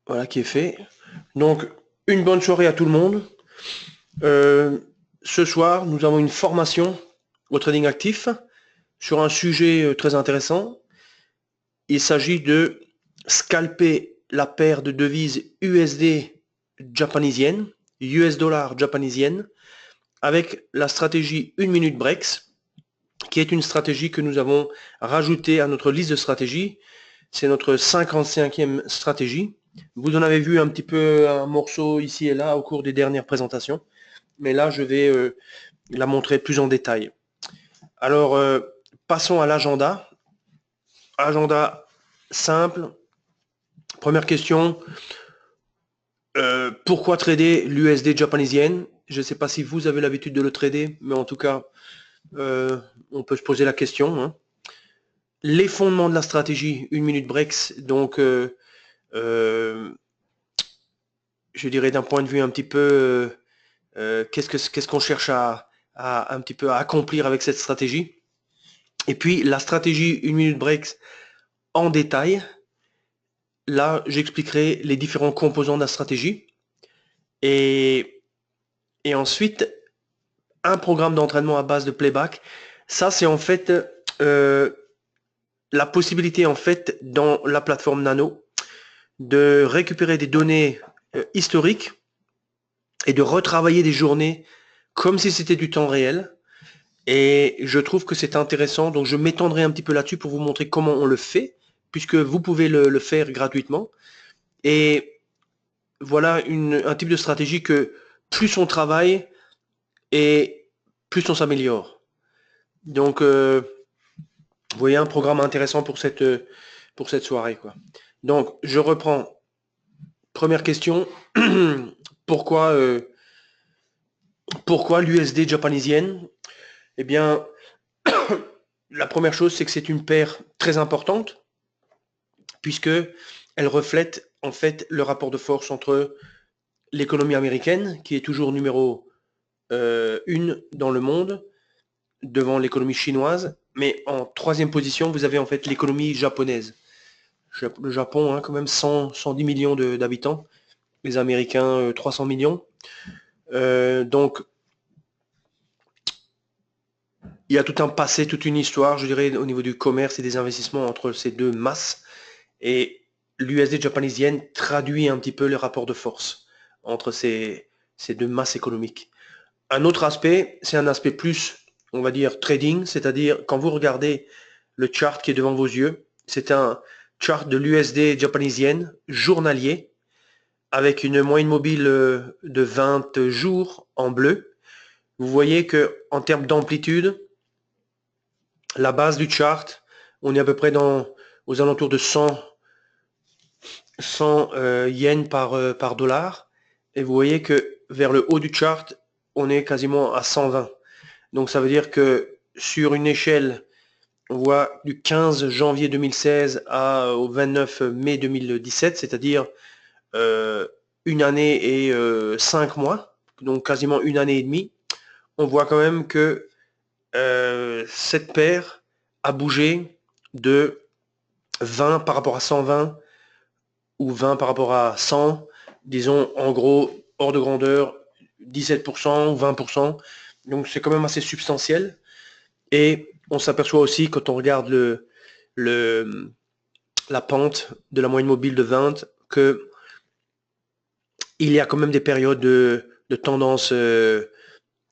Voilà qui est fait. Donc, une bonne soirée à tout le monde. Euh, Ce soir, nous avons une formation au trading actif sur un sujet très intéressant. Il s'agit de scalper la paire de devises USD japonisienne, US dollar japonisienne, avec la stratégie 1 minute breaks, qui est une stratégie que nous avons rajoutée à notre liste de stratégies. C'est notre 55e stratégie. Vous en avez vu un petit peu un morceau ici et là au cours des dernières présentations, mais là je vais la montrer plus en détail. Alors, passons à l'agenda. Agenda simple. Première question, pourquoi trader l'USD japonisienne? Je ne sais pas si vous avez l'habitude de le trader, mais en tout cas, euh, on peut se poser la question, hein. Les fondements de la stratégie 1 minute breaks, donc euh, je dirais d'un point de vue un petit peu, qu'est-ce qu'on cherche à un petit peu à accomplir avec cette stratégie. Et puis la stratégie 1 minute breaks en détail. Là, j'expliquerai les différents composants de la stratégie. Et, et ensuite, un programme d'entraînement à base de playback. Ça, c'est en fait euh, la possibilité, en fait, dans la plateforme Nano, de récupérer des données historiques et de retravailler des journées comme si c'était du temps réel. Et je trouve que c'est intéressant. Donc, je m'étendrai un petit peu là-dessus pour vous montrer comment on le fait, puisque vous pouvez le faire gratuitement. Et voilà un type de stratégie que plus on travaille et plus on s'améliore. Donc, vous voyez un programme intéressant pour cette soirée, quoi. Donc, je reprends. Première question. pourquoi pourquoi l'USD japonisienne? Eh bien, la première chose, c'est que c'est une paire très importante, puisque elle reflète en fait le rapport de force entre l'économie américaine, qui est toujours numéro 1 dans le monde, devant l'économie chinoise, mais en troisième position, vous avez en fait l'économie japonaise. Le Japon, hein, quand même 110 millions d'habitants, les Américains 300 millions. Donc, il y a tout un passé, toute une histoire, je dirais, au niveau du commerce et des investissements entre ces deux masses. Et l'USD japonisienne traduit un petit peu le rapport de force entre ces deux masses économiques. Un autre aspect, c'est un aspect plus, on va dire, trading, c'est-à-dire quand vous regardez le chart qui est devant vos yeux, c'est un chart de l'USD japonisienne journalier avec une moyenne mobile de 20 jours en bleu. Vous voyez que en termes d'amplitude, la base du chart, on est à peu près aux alentours de 100 yens par dollar. Et vous voyez que vers le haut du chart, on est quasiment à 120. Donc ça veut dire que sur une échelle, on voit du 15 janvier 2016 au 29 mai 2017, c'est-à-dire euh, une année et 5 mois, donc quasiment une année et demie. On voit quand même que cette paire a bougé de 20 par rapport à 120 ou 20 par rapport à 100, disons en gros hors de grandeur 17% ou 20%. Donc c'est quand même assez substantiel. Et on s'aperçoit aussi quand on regarde le, la pente de la moyenne mobile de 20 que il y a quand même des périodes de tendance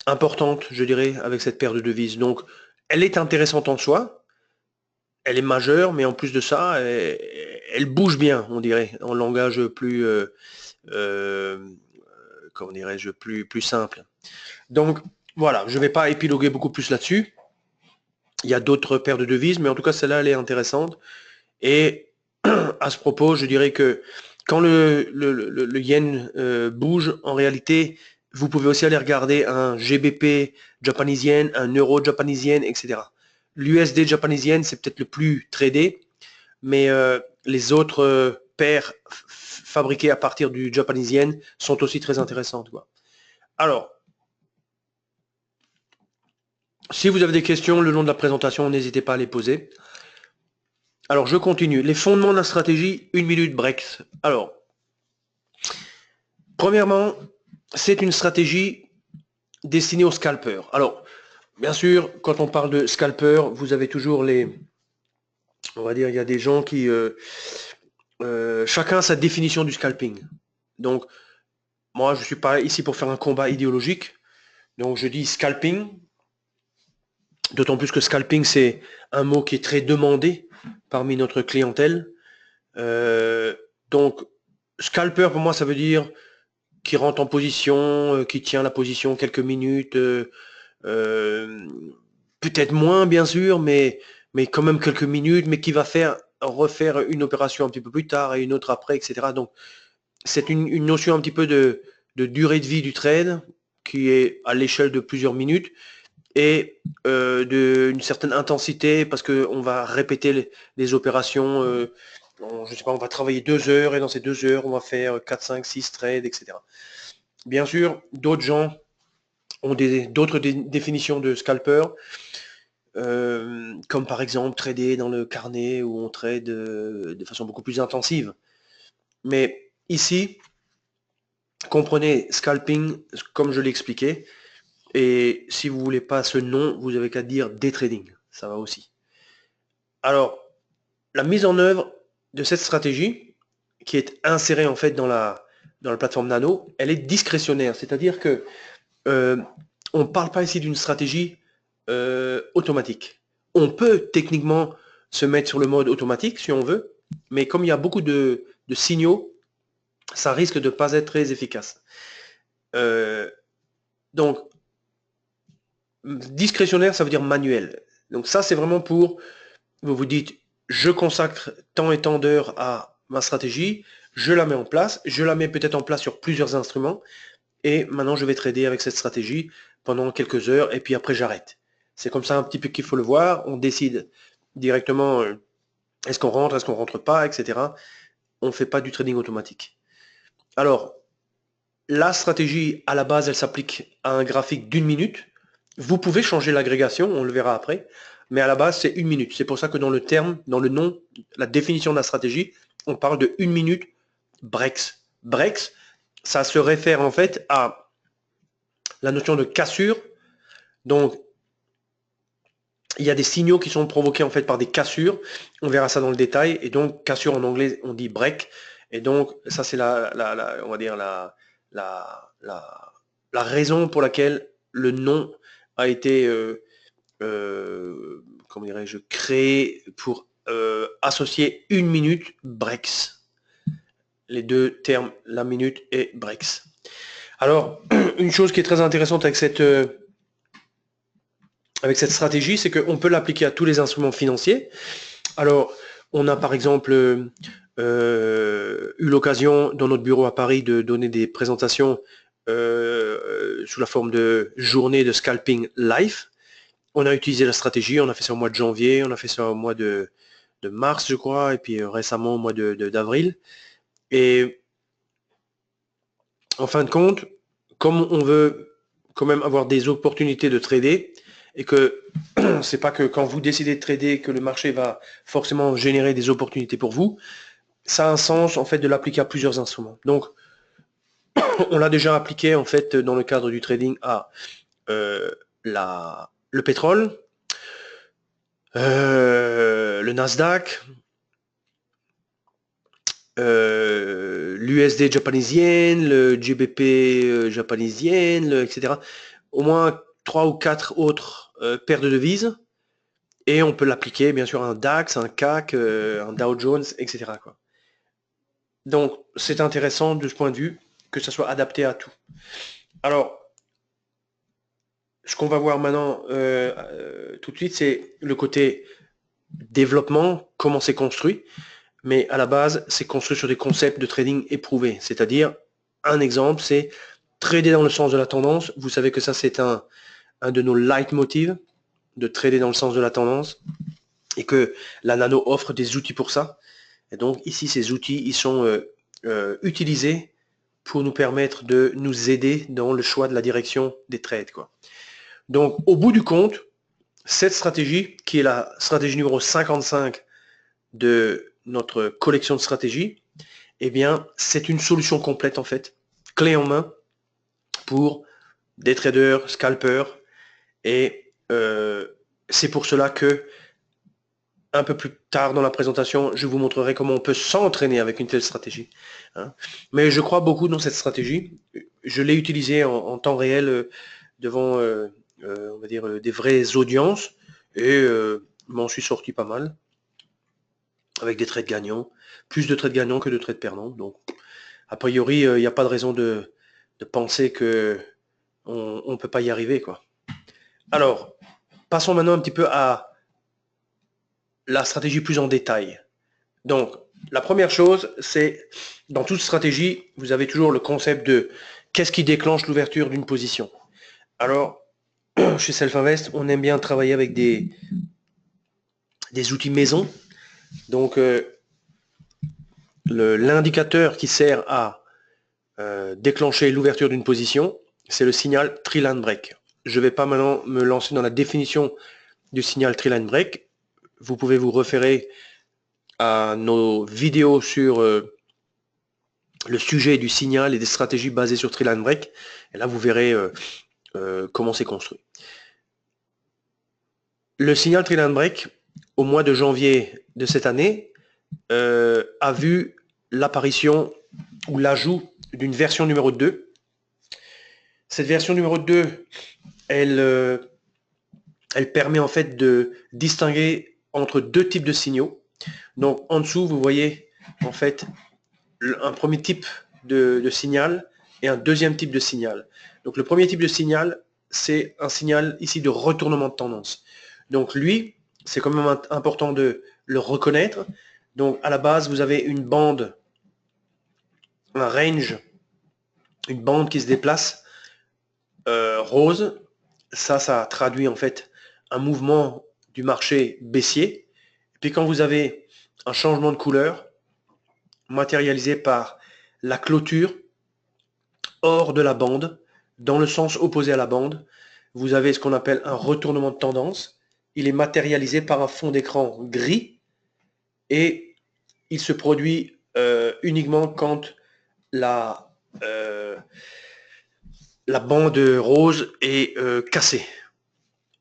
importantes, je dirais, avec cette paire de devises. Donc elle est intéressante en soi, elle est majeure, mais en plus de ça, elle bouge bien, on dirait, en langage plus, euh, comment dirais-je, plus simple. Donc voilà, je ne vais pas épiloguer beaucoup plus là-dessus. Il y a d'autres paires de devises, mais en tout cas, celle-là, elle est intéressante. Et à ce propos, je dirais que quand le yen bouge, en réalité, vous pouvez aussi aller regarder un GBP japonisienne, un euro japonisienne, etc. L'USD japonisienne, c'est peut-être le plus tradé, mais les autres paires fabriquées à partir du japonisienne sont aussi très intéressantes, quoi. Alors, si vous avez des questions le long de la présentation, n'hésitez pas à les poser. Alors, je continue. Les fondements de la stratégie 1 minute breaks. Alors, Premièrement, c'est une stratégie destinée aux scalpers. Alors, bien sûr, quand on parle de scalpers, vous avez toujours on va dire, il y a des gens qui, chacun a sa définition du scalping. Donc, moi, je suis pas ici pour faire un combat idéologique. Donc, je dis scalping. D'autant plus que scalping, c'est un mot qui est très demandé parmi notre clientèle. Donc, scalper, pour moi, ça veut dire qui rentre en position, qui tient la position quelques minutes, peut-être moins, bien sûr, mais quand même quelques minutes, mais qui va refaire une opération un petit peu plus tard et une autre après, etc. Donc, c'est une notion un petit peu de durée de vie du trade qui est à l'échelle de plusieurs minutes et d'une certaine intensité parce qu'on va répéter les opérations. Je sais pas, on va travailler 2 heures et dans ces 2 heures, on va faire 4, 5, 6 trades, etc. Bien sûr, d'autres gens ont d'autres définitions de scalper, comme par exemple trader dans le carnet où on trade de façon beaucoup plus intensive. Mais ici, comprenez scalping comme je l'ai expliqué. Et si vous voulez pas ce nom, vous avez qu'à dire day trading. Ça va aussi. Alors, la mise en œuvre de cette stratégie, qui est insérée en fait dans la plateforme Nano, elle est discrétionnaire. C'est-à-dire que on ne parle pas ici d'une stratégie automatique. On peut techniquement se mettre sur le mode automatique si on veut, mais comme il y a beaucoup de signaux, ça risque de ne pas être très efficace. Donc, discrétionnaire, ça veut dire manuel. Donc ça, c'est vraiment pour, vous vous dites, je consacre tant et tant d'heures à ma stratégie, je la mets en place, je la mets peut-être en place sur plusieurs instruments, et maintenant je vais trader avec cette stratégie pendant quelques heures, et puis après j'arrête. C'est comme ça un petit peu qu'il faut le voir, on décide directement est-ce qu'on rentre, est-ce qu'on rentre pas, etc. On ne fait pas du trading automatique. Alors, la stratégie, à la base, elle s'applique à un graphique d'une minute. Vous pouvez changer l'agrégation, on le verra après, mais à la base, c'est 1 minute. C'est pour ça que dans le terme, dans le nom, la définition de la stratégie, on parle de 1 minute breaks. Breaks, ça se réfère en fait à la notion de cassure. Donc, il y a des signaux qui sont provoqués en fait par des cassures. On verra ça dans le détail. Et donc, cassure en anglais, on dit break. Et donc, ça, c'est on va dire la raison pour laquelle le nom a été, comment dirais-je, créé pour associer 1 minute breaks. Les deux termes, la minute et breaks. Alors, une chose qui est très intéressante avec cette stratégie, c'est qu'on peut l'appliquer à tous les instruments financiers. Alors, on a par exemple eu l'occasion dans notre bureau à Paris de donner des présentations sous la forme de journée de scalping live. On a utilisé la stratégie, on a fait ça au mois de janvier, on a fait ça au mois de mars, je crois, et puis récemment au mois d'avril. Et en fin de compte, comme on veut quand même avoir des opportunités de trader, et que c'est pas que quand vous décidez de trader que le marché va forcément générer des opportunités pour vous, ça a un sens en fait de l'appliquer à plusieurs instruments. Donc, on l'a déjà appliqué en fait dans le cadre du trading à le pétrole, le Nasdaq, l'USD japonisienne, le GBP japonisienne, etc. Au moins 3 ou 4 autres paires de devises. Et on peut l'appliquer bien sûr à un DAX, un CAC, un Dow Jones, etc. quoi. Donc c'est intéressant de ce point de vue que ça soit adapté à tout. Alors, ce qu'on va voir maintenant tout de suite, c'est le côté développement, comment c'est construit. Mais à la base, c'est construit sur des concepts de trading éprouvés. C'est-à-dire, un exemple, c'est trader dans le sens de la tendance. Vous savez que ça, c'est un de nos leitmotivs, de trader dans le sens de la tendance, et que la Nano offre des outils pour ça. Et donc ici, ces outils, ils sont utilisés pour nous permettre de nous aider dans le choix de la direction des trades, quoi. Donc, au bout du compte, cette stratégie, qui est la stratégie numéro 55 de notre collection de stratégies, eh bien, c'est une solution complète, en fait, clé en main pour des traders, scalpers, et c'est pour cela que un peu plus tard dans la présentation, je vous montrerai comment on peut s'entraîner avec une telle stratégie. Hein. Mais je crois beaucoup dans cette stratégie. Je l'ai utilisée en temps réel devant, on va dire, des vraies audiences, et m'en suis sorti pas mal, avec des trades gagnants, plus de trades gagnants que de trades perdants. Donc, a priori, il n'y a pas de raison de penser que on ne peut pas y arriver, quoi. Alors, passons maintenant un petit peu à la stratégie plus en détail. Donc, la première chose, c'est, dans toute stratégie, vous avez toujours le concept de qu'est-ce qui déclenche l'ouverture d'une position. Alors, chez Self-Invest, on aime bien travailler avec des outils maison. Donc, l'indicateur qui sert à déclencher l'ouverture d'une position, c'est le signal Tree-Line Break. Je ne vais pas maintenant me lancer dans la définition du signal Tree-Line Break. Vous pouvez vous référer à nos vidéos sur le sujet du signal et des stratégies basées sur Tree-Line Break. Et là, vous verrez comment c'est construit. Le signal Tree-Line Break, au mois de janvier de cette année, a vu l'apparition ou l'ajout d'une version numéro 2. Cette version numéro 2, elle permet en fait de distinguer entre deux types de signaux. Donc en dessous, vous voyez en fait un premier type de signal et un deuxième type de signal. Donc le premier type de signal, c'est un signal ici de retournement de tendance. Donc lui, c'est quand même important de le reconnaître. Donc à la base, vous avez une bande, un range, une bande qui se déplace rose. Ça traduit en fait un mouvement du marché baissier. Et puis quand vous avez un changement de couleur matérialisé par la clôture hors de la bande, dans le sens opposé à la bande, vous avez ce qu'on appelle un retournement de tendance. Il est matérialisé par un fond d'écran gris et il se produit uniquement quand la bande rose est cassée.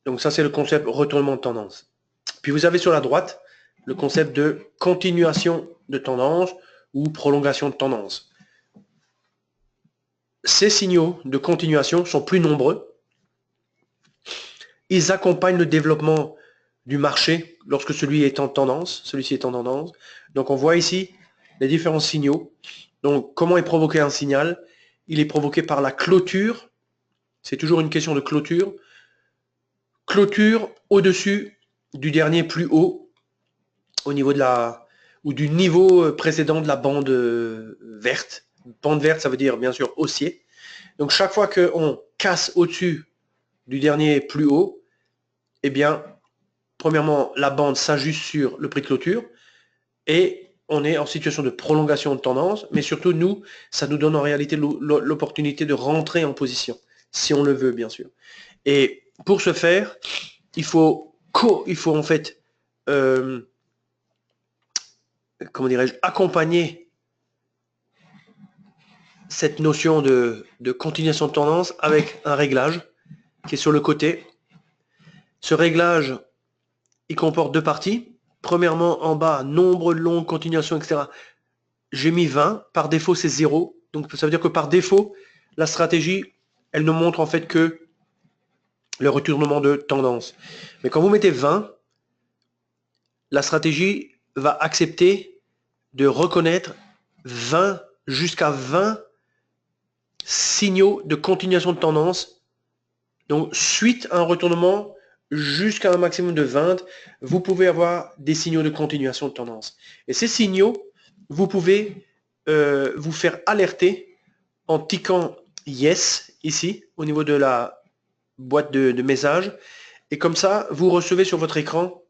Donc ça, c'est le concept retournement de tendance. Puis vous avez sur la droite le concept de continuation de tendance ou prolongation de tendance. Ces signaux de continuation sont plus nombreux. Ils accompagnent le développement du marché lorsque celui-ci est en tendance. Donc on voit ici les différents signaux. Donc comment est provoqué un signal? Il est provoqué par la clôture. C'est toujours une question de clôture. Clôture au-dessus du dernier plus haut, au niveau de du niveau précédent de la bande verte. Bande verte, ça veut dire bien sûr haussier. Donc chaque fois qu'on casse au-dessus du dernier plus haut, eh bien, premièrement, la bande s'ajuste sur le prix de clôture et on est en situation de prolongation de tendance, mais surtout nous, ça nous donne en réalité l'opportunité de rentrer en position, si on le veut bien sûr. Et pour ce faire, il faut en fait, comment dirais-je, accompagner cette notion de continuation de tendance avec un réglage qui est sur le côté. Ce réglage, il comporte deux parties. Premièrement, en bas, nombre long, continuation, etc. J'ai mis 20. Par défaut, c'est 0. Donc ça veut dire que par défaut, la stratégie, elle ne montre en fait que le retournement de tendance. Mais quand vous mettez 20, la stratégie va accepter de reconnaître 20 jusqu'à 20 signaux de continuation de tendance. Donc, suite à un retournement jusqu'à un maximum de 20, vous pouvez avoir des signaux de continuation de tendance. Et ces signaux, vous pouvez vous faire alerter en tiquant Yes, ici, au niveau de la boîte de messages. Et comme ça, vous recevez sur votre écran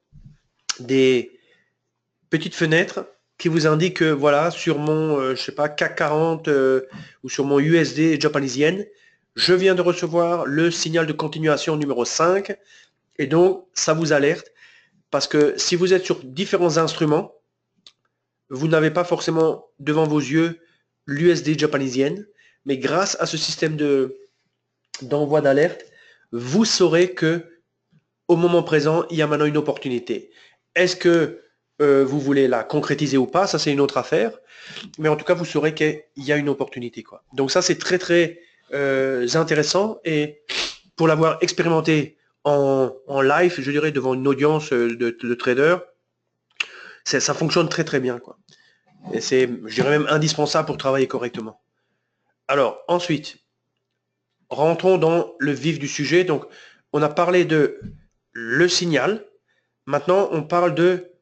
des petites fenêtres qui vous indiquent que voilà, sur mon je sais pas, CAC 40 ou sur mon USD Japanese Yen, je viens de recevoir le signal de continuation numéro 5 et donc ça vous alerte parce que si vous êtes sur différents instruments, vous n'avez pas forcément devant vos yeux l'USD Japanese Yen, mais grâce à ce système d'envoi d'alerte, vous saurez que au moment présent, il y a maintenant une opportunité. Est-ce que vous voulez la concrétiser ou pas? Ça, c'est une autre affaire. Mais en tout cas, vous saurez qu'il y a une opportunité, quoi. Donc ça, c'est très, très intéressant. Et pour l'avoir expérimenté en live, je dirais, devant une audience de traders, ça fonctionne très, très bien, quoi. Et c'est, je dirais même, indispensable pour travailler correctement. Alors, ensuite, rentrons dans le vif du sujet. Donc, on a parlé de le signal. Maintenant, on parle de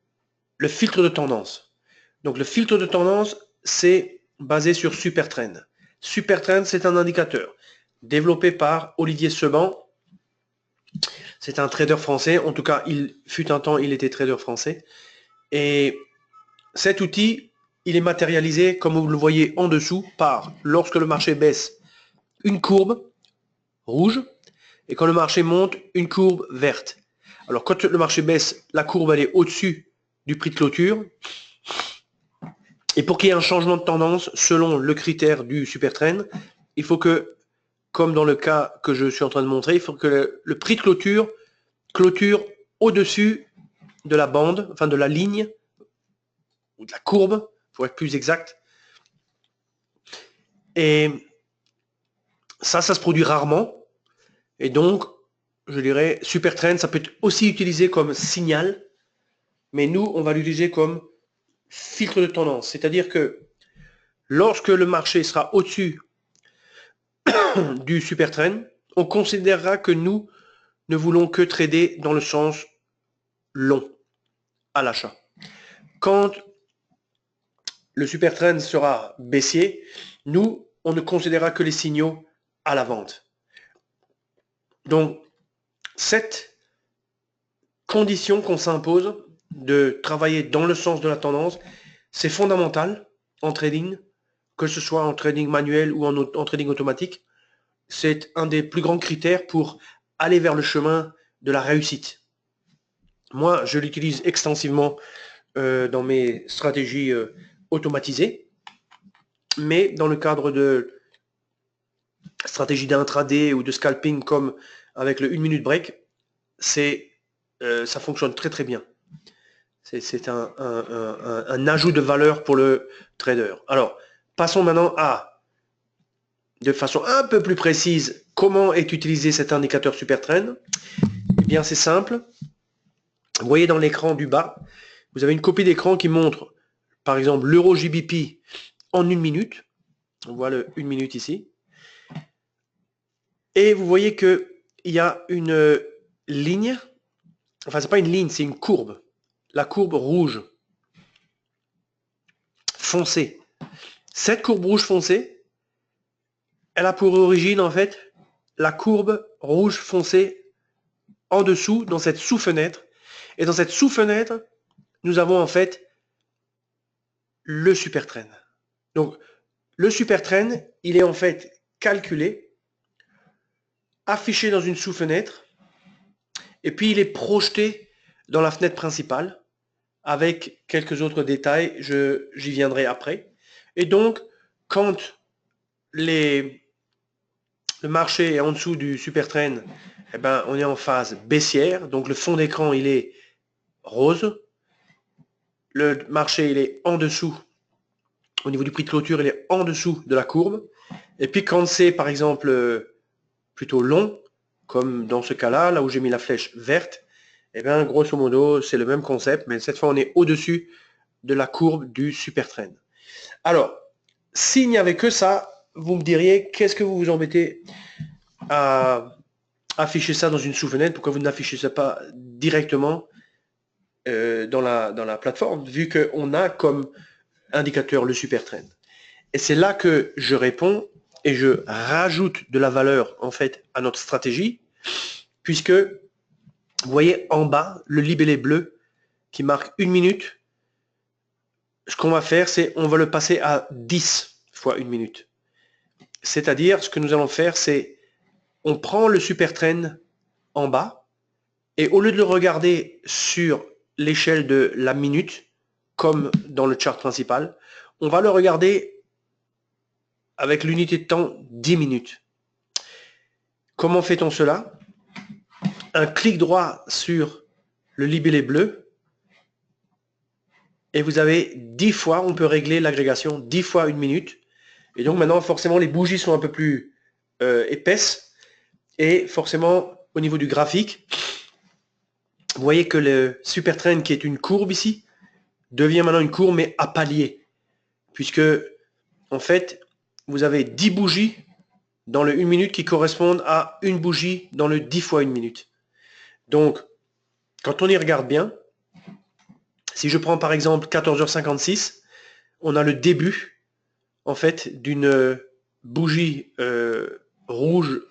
le filtre de tendance. Donc, le filtre de tendance, c'est basé sur Supertrend. Supertrend, c'est un indicateur développé par Olivier Seban. C'est un trader français. En tout cas, il fut un temps, il était trader français. Et cet outil, il est matérialisé, comme vous le voyez en dessous, par, lorsque le marché baisse, une courbe rouge, et quand le marché monte, une courbe verte. Alors, quand le marché baisse, la courbe, elle est au-dessus du prix de clôture. Et pour qu'il y ait un changement de tendance, selon le critère du Supertrend, il faut que, comme dans le cas que je suis en train de montrer, il faut que le prix de clôture au-dessus de la bande, enfin de la ligne, ou de la courbe, pour être plus exact. Et ça se produit rarement. Et donc, je dirais, Supertrend, ça peut être aussi utilisé comme signal, mais nous, on va l'utiliser comme filtre de tendance. C'est-à-dire que lorsque le marché sera au-dessus du Supertrend, on considérera que nous ne voulons que trader dans le sens long, à l'achat. Quand le Supertrend sera baissier, nous, on ne considérera que les signaux à la vente. Donc, cette condition qu'on s'impose de travailler dans le sens de la tendance, c'est fondamental en trading, que ce soit en trading manuel ou en trading automatique. C'est un des plus grands critères pour aller vers le chemin de la réussite. Moi, je l'utilise extensivement dans mes stratégies automatisées, mais dans le cadre de stratégie d'intraday ou de scalping comme avec le 1 minute break, ça fonctionne très très bien. C'est un ajout de valeur pour le trader. Alors, passons maintenant de façon un peu plus précise, comment est utilisé cet indicateur Supertrend. Eh bien, c'est simple. Vous voyez dans l'écran du bas, vous avez une copie d'écran qui montre, par exemple, l'euro GBP en 1 minute. On voit le 1 minute ici. Et vous voyez qu'il y a une ligne, enfin, c'est pas une ligne, c'est une courbe. La courbe rouge foncée. Cette courbe rouge foncée, elle a pour origine, en fait, la courbe rouge foncée en dessous, dans cette sous-fenêtre. Et dans cette sous-fenêtre, nous avons en fait le Supertrend. Donc, le Supertrend, il est en fait calculé, affiché dans une sous-fenêtre, et puis il est projeté dans la fenêtre principale, avec quelques autres détails, j'y viendrai après. Et donc, quand le marché est en dessous du Supertrend, eh ben, on est en phase baissière, donc le fond d'écran, il est rose. Le marché, il est en dessous, au niveau du prix de clôture, il est en dessous de la courbe. Et puis quand c'est, par exemple, plutôt long, comme dans ce cas-là, là où j'ai mis la flèche verte, eh bien, grosso modo, c'est le même concept, mais cette fois, on est au-dessus de la courbe du Supertrend. Alors, s'il n'y avait que ça, vous me diriez, qu'est-ce que vous vous embêtez à afficher ça dans une sous-fenêtre? Pourquoi vous n'affichez ça pas directement dans la plateforme, vu qu'on a comme indicateur le Supertrend? Et c'est là que je réponds et je rajoute de la valeur en fait à notre stratégie, puisque vous voyez en bas le libellé bleu qui marque 1 minute. Ce qu'on va faire, c'est on va le passer à 10 fois 1 minute. C'est-à-dire, ce que nous allons faire, c'est on prend le Supertrend en bas et au lieu de le regarder sur l'échelle de la minute, comme dans le chart principal, on va le regarder avec l'unité de temps 10 minutes. Comment fait-on cela? Un clic droit sur le libellé bleu et vous avez 10 fois, on peut régler l'agrégation 10 fois 1 minute. Et donc maintenant, forcément, les bougies sont un peu plus épaisses et forcément, au niveau du graphique, vous voyez que le Supertrend, qui est une courbe ici, devient maintenant une courbe mais à palier. Puisque, en fait, vous avez 10 bougies dans le 1 minute qui correspondent à une bougie dans le 10 fois 1 minute. Donc, quand on y regarde bien, si je prends par exemple 14h56, on a le début, en fait, d'une bougie rouge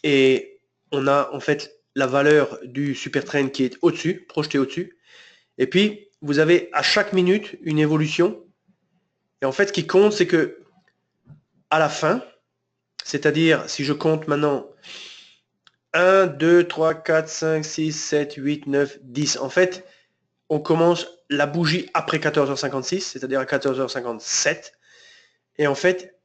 et on a en fait la valeur du Supertrend qui est au-dessus, projetée au-dessus. Et puis, vous avez à chaque minute une évolution. Et en fait, ce qui compte, c'est que à la fin, c'est-à-dire si je compte maintenant 1, 2, 3, 4, 5, 6, 7, 8, 9, 10. En fait, on commence la bougie après 14h56, c'est-à-dire à 14h57. Et en fait,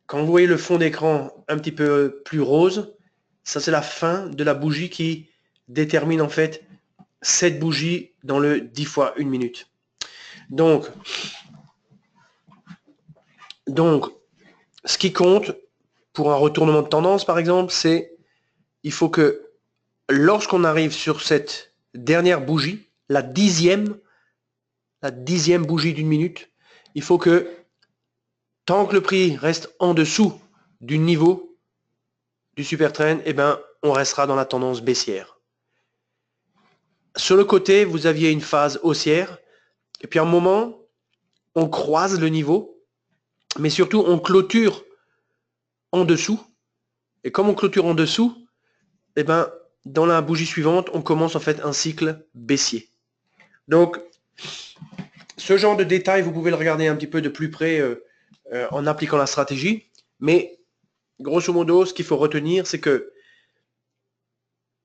quand vous voyez le fond d'écran un petit peu plus rose, ça c'est la fin de la bougie qui détermine en fait cette bougie dans le 10 fois 1 minute. Donc, ce qui compte pour un retournement de tendance, par exemple, c'est il faut que lorsqu'on arrive sur cette dernière bougie, la dixième bougie d'une minute, il faut que tant que le prix reste en dessous du niveau du Supertrend, eh ben, on restera dans la tendance baissière. Sur le côté, vous aviez une phase haussière, et puis à un moment, on croise le niveau, mais surtout on clôture en dessous. Et comme on clôture en dessous, eh ben, dans la bougie suivante, on commence en fait un cycle baissier. Donc, ce genre de détails, vous pouvez le regarder un petit peu de plus près en appliquant la stratégie. Mais grosso modo, ce qu'il faut retenir, c'est que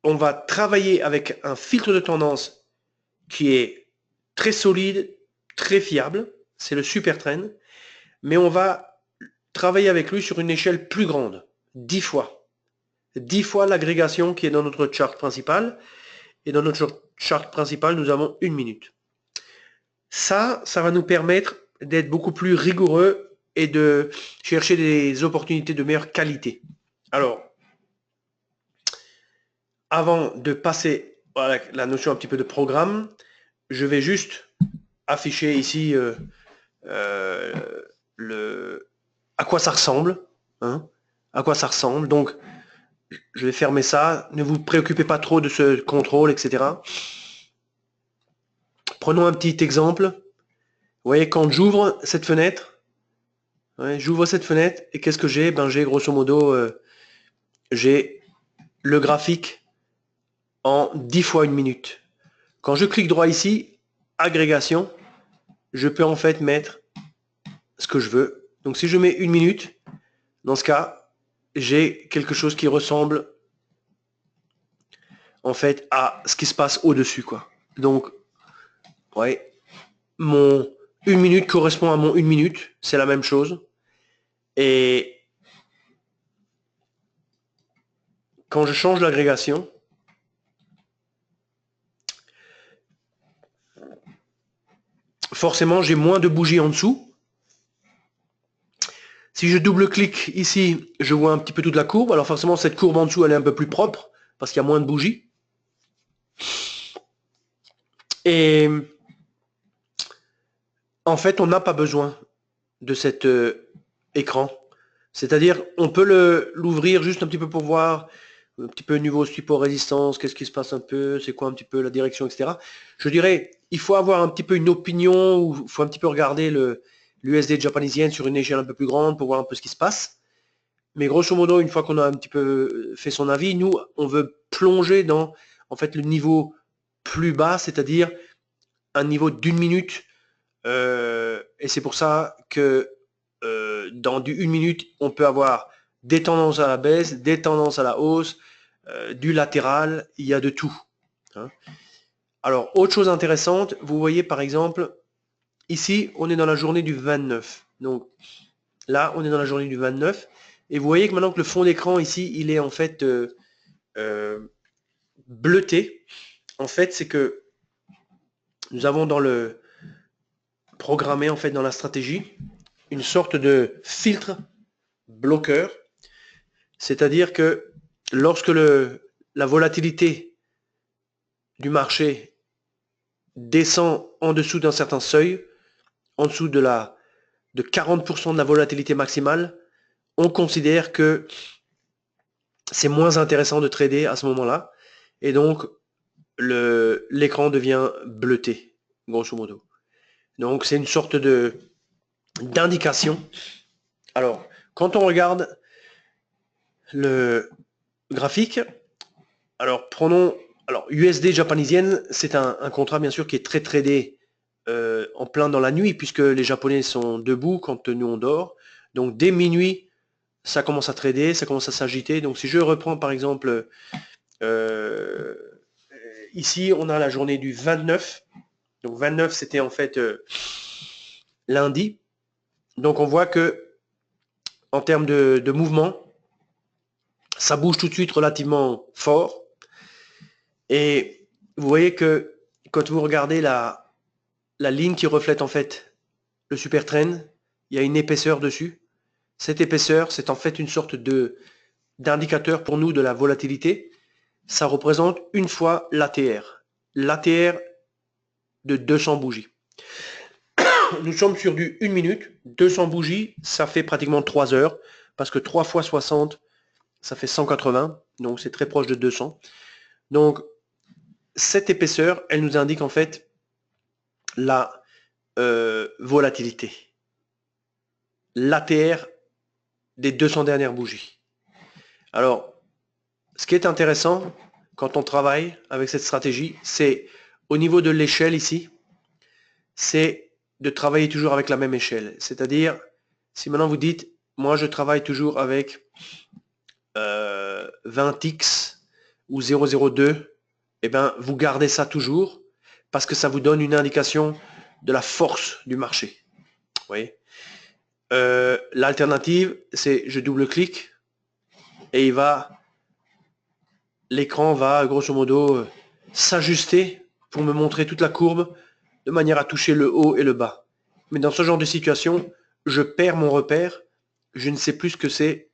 on va travailler avec un filtre de tendance qui est très solide, très fiable. C'est le Supertrend. Mais on va travailler avec lui sur une échelle plus grande, 10 fois. 10 fois l'agrégation qui est dans notre chart principal. Et dans notre chart principal, nous avons 1 minute. Ça va nous permettre d'être beaucoup plus rigoureux et de chercher des opportunités de meilleure qualité. Alors, avant de passer à la notion un petit peu de programme, je vais juste afficher ici à quoi ça ressemble. Hein, à quoi ça ressemble. Donc, je vais fermer ça. Ne vous préoccupez pas trop de ce contrôle, etc. Prenons un petit exemple. Vous voyez, quand j'ouvre cette fenêtre, j'ouvre cette fenêtre et qu'est-ce que j'ai? Ben, j'ai grosso modo, j'ai le graphique en 10 fois 1 minute. Quand je clique droit ici, agrégation, je peux en fait mettre ce que je veux. Donc si je mets 1 minute, dans ce cas, j'ai quelque chose qui ressemble en fait à ce qui se passe au-dessus, quoi. Donc, ouais, mon 1 minute correspond à mon 1 minute, c'est la même chose. Et quand je change l'agrégation, forcément, j'ai moins de bougies en dessous. Si je double-clique ici, je vois un petit peu toute la courbe. Alors forcément, cette courbe en dessous, elle est un peu plus propre parce qu'il y a moins de bougies. Et en fait, on n'a pas besoin de cet écran. C'est-à-dire, on peut l'ouvrir juste un petit peu pour voir un petit peu niveau support résistance, qu'est-ce qui se passe un peu, c'est quoi un petit peu la direction, etc. Je dirais, il faut avoir un petit peu une opinion, ou il faut un petit peu regarder l'USD Japanese Yen sur une échelle un peu plus grande pour voir un peu ce qui se passe. Mais grosso modo, une fois qu'on a un petit peu fait son avis, nous, on veut plonger dans en fait le niveau plus bas, c'est-à-dire un niveau d'1 minute. Et c'est pour ça que dans du 1 minute, on peut avoir des tendances à la baisse, des tendances à la hausse, du latéral, il y a de tout. Hein. Alors, autre chose intéressante, vous voyez par exemple, ici, on est dans la journée du 29. Donc, Là, on est dans la journée du 29. Et vous voyez que maintenant que le fond d'écran ici, il est en fait bleuté. En fait, c'est que nous avons dans le programmé, en fait, dans la stratégie, une sorte de filtre bloqueur. C'est-à-dire que lorsque la volatilité du marché descend en dessous d'un certain seuil, en dessous de 40% de la volatilité maximale, on considère que c'est moins intéressant de trader à ce moment-là. Et donc, l'écran devient bleuté, grosso modo. Donc, c'est une sorte d'indication. Alors, quand on regarde le graphique, alors prenons... Alors, USD japonisienne, c'est un contrat, bien sûr, qui est très tradé en plein dans la nuit, puisque les Japonais sont debout quand nous on dort. Donc, dès minuit, ça commence à trader, ça commence à s'agiter. Donc, si je reprends, par exemple, ici, on a la journée du 29. Donc, 29, c'était en fait lundi. Donc, on voit que en termes de mouvement, ça bouge tout de suite relativement fort. Et vous voyez que quand vous regardez la ligne qui reflète en fait le super trend, il y a une épaisseur dessus. Cette épaisseur, c'est en fait une sorte d'indicateur pour nous de la volatilité. Ça représente une fois l'ATR. L'ATR de 200 bougies. Nous sommes sur du 1 minute. 200 bougies, ça fait pratiquement 3 heures. Parce que 3 fois 60, ça fait 180. Donc c'est très proche de 200. Donc cette épaisseur, elle nous indique en fait la volatilité. L'ATR des 200 dernières bougies. Alors, ce qui est intéressant quand on travaille avec cette stratégie, c'est au niveau de l'échelle ici, c'est de travailler toujours avec la même échelle. C'est-à-dire, si maintenant vous dites, moi je travaille toujours avec 20x ou 0,02, eh bien, vous gardez ça toujours parce que ça vous donne une indication de la force du marché. Vous voyez, l'alternative, c'est je double-clique et l'écran va grosso modo s'ajuster pour me montrer toute la courbe de manière à toucher le haut et le bas. Mais dans ce genre de situation, je perds mon repère, je ne sais plus ce que c'est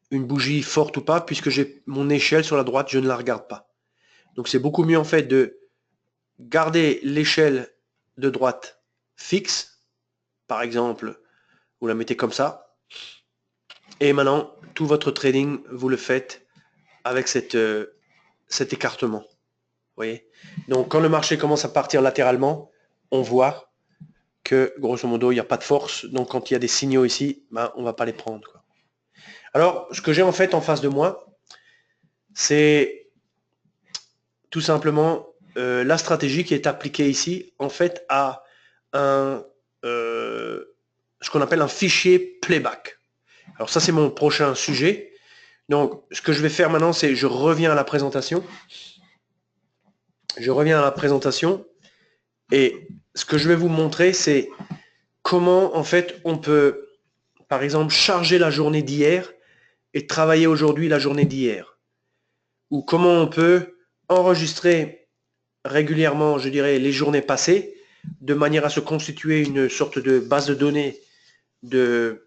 une bougie forte ou pas, puisque j'ai mon échelle sur la droite, je ne la regarde pas. Donc c'est beaucoup mieux en fait de garder l'échelle de droite fixe, par exemple, vous la mettez comme ça, et maintenant tout votre trading, vous le faites avec cet écartement. Vous voyez. Donc quand le marché commence à partir latéralement, on voit que grosso modo il n'y a pas de force. Donc quand il y a des signaux ici, ben, on ne va pas les prendre, quoi. Alors ce que j'ai en fait en face de moi, c'est tout simplement la stratégie qui est appliquée ici en fait à ce qu'on appelle un fichier playback. Alors ça c'est mon prochain sujet. Donc ce que je vais faire maintenant, c'est je reviens à la présentation. Je reviens à la présentation et ce que je vais vous montrer, c'est comment en fait on peut, par exemple, charger la journée d'hier et travailler aujourd'hui la journée d'hier. Ou comment on peut enregistrer régulièrement, je dirais, les journées passées, de manière à se constituer une sorte de base de données de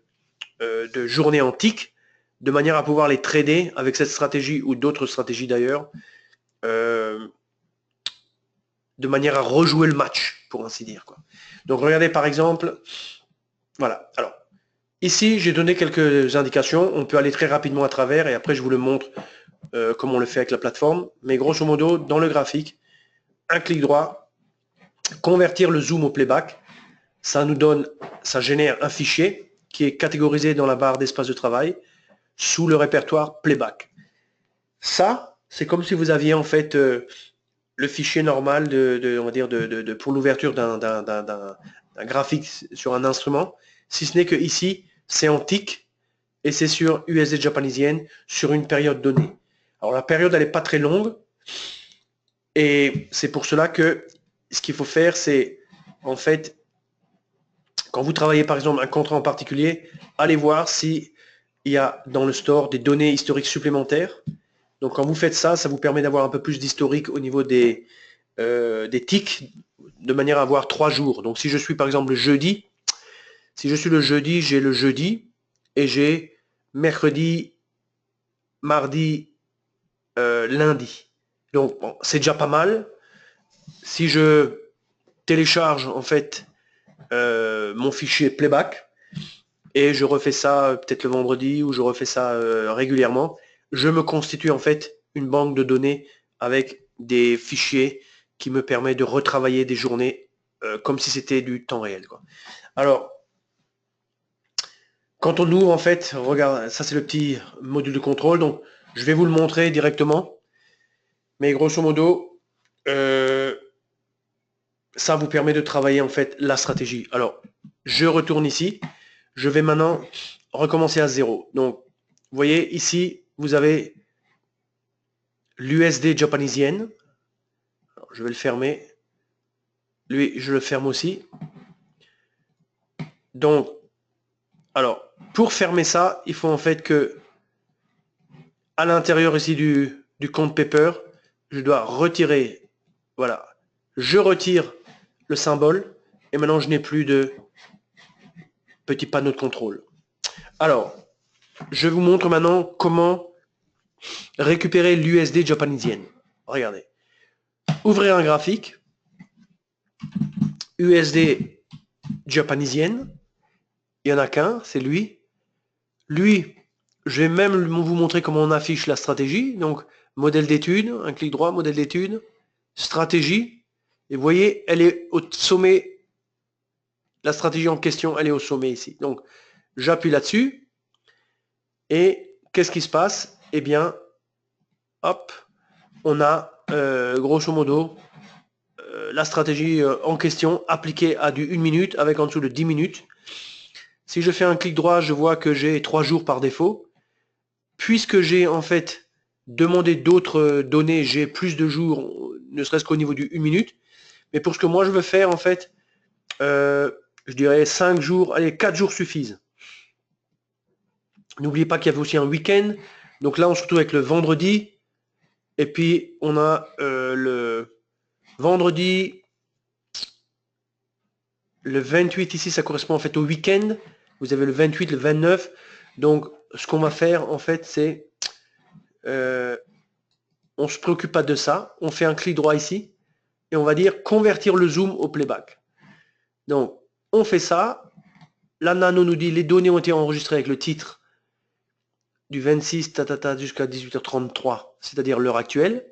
journées antiques, de manière à pouvoir les trader avec cette stratégie ou d'autres stratégies d'ailleurs, de manière à rejouer le match, pour ainsi dire, quoi. Donc regardez par exemple, voilà. Alors, ici, j'ai donné quelques indications. On peut aller très rapidement à travers et après, je vous le montre comment on le fait avec la plateforme. Mais grosso modo, dans le graphique, un clic droit, convertir le zoom au playback. Ça nous donne, ça génère un fichier qui est catégorisé dans la barre d'espace de travail sous le répertoire playback. Ça, c'est comme si vous aviez en fait le fichier normal on va dire pour l'ouverture d'un graphique sur un instrument, si ce n'est que ici, c'est en tick et c'est sur USD japonisienne sur une période donnée. Alors la période, elle n'est pas très longue et c'est pour cela que ce qu'il faut faire, c'est en fait quand vous travaillez par exemple un contrat en particulier, allez voir s'il y a dans le store des données historiques supplémentaires. Donc quand vous faites ça, ça vous permet d'avoir un peu plus d'historique au niveau des ticks, de manière à avoir 3 jours. Donc si je suis par exemple le jeudi, si je suis le jeudi, j'ai le jeudi et j'ai mercredi, mardi, lundi. Donc bon, c'est déjà pas mal. Si je télécharge en fait mon fichier playback et je refais ça peut-être le vendredi ou je refais ça régulièrement, je me constitue en fait une banque de données avec des fichiers qui me permet de retravailler des journées comme si c'était du temps réel, quoi. Alors, quand on ouvre en fait, regarde, ça c'est le petit module de contrôle, donc je vais vous le montrer directement, mais grosso modo, ça vous permet de travailler en fait la stratégie. Alors, je retourne ici, je vais maintenant recommencer à zéro. Donc, vous voyez ici, vous avez l'USD japonisienne. Alors, je vais le fermer. Lui, je le ferme aussi. Donc, alors, pour fermer ça, il faut en fait que à l'intérieur ici du compte Paper, je dois retirer, voilà, je retire le symbole et maintenant je n'ai plus de petit panneau de contrôle. Alors, je vous montre maintenant comment récupérer l'USD japonisienne. Regardez. Ouvrez un graphique. USD japonisienne. Il n'y en a qu'un, c'est lui. Lui, je vais même vous montrer comment on affiche la stratégie. Donc, modèle d'étude, un clic droit, modèle d'étude, stratégie. Et vous voyez, elle est au sommet. La stratégie en question, elle est au sommet ici. Donc, j'appuie là-dessus. Et qu'est-ce qui se passe? Eh bien, hop, on a grosso modo la stratégie en question appliquée à du 1 minute avec en dessous de 10 minutes. Si je fais un clic droit, je vois que j'ai 3 jours par défaut. Puisque j'ai en fait demandé d'autres données, j'ai plus de jours, ne serait-ce qu'au niveau du 1 minute. Mais pour ce que moi je veux faire, en fait, je dirais 5 jours, allez, 4 jours suffisent. N'oubliez pas qu'il y avait aussi un week-end. Donc là, on se retrouve avec le vendredi. Et puis, on a le vendredi, le 28 ici, ça correspond en fait au week-end. Vous avez le 28, le 29. Donc, ce qu'on va faire, en fait, c'est... on ne se préoccupe pas de ça. On fait un clic droit ici. Et on va dire convertir le zoom au playback. Donc, on fait ça. La nano nous dit les données ont été enregistrées avec le titre du 26 jusqu'à 18h33, c'est-à-dire l'heure actuelle.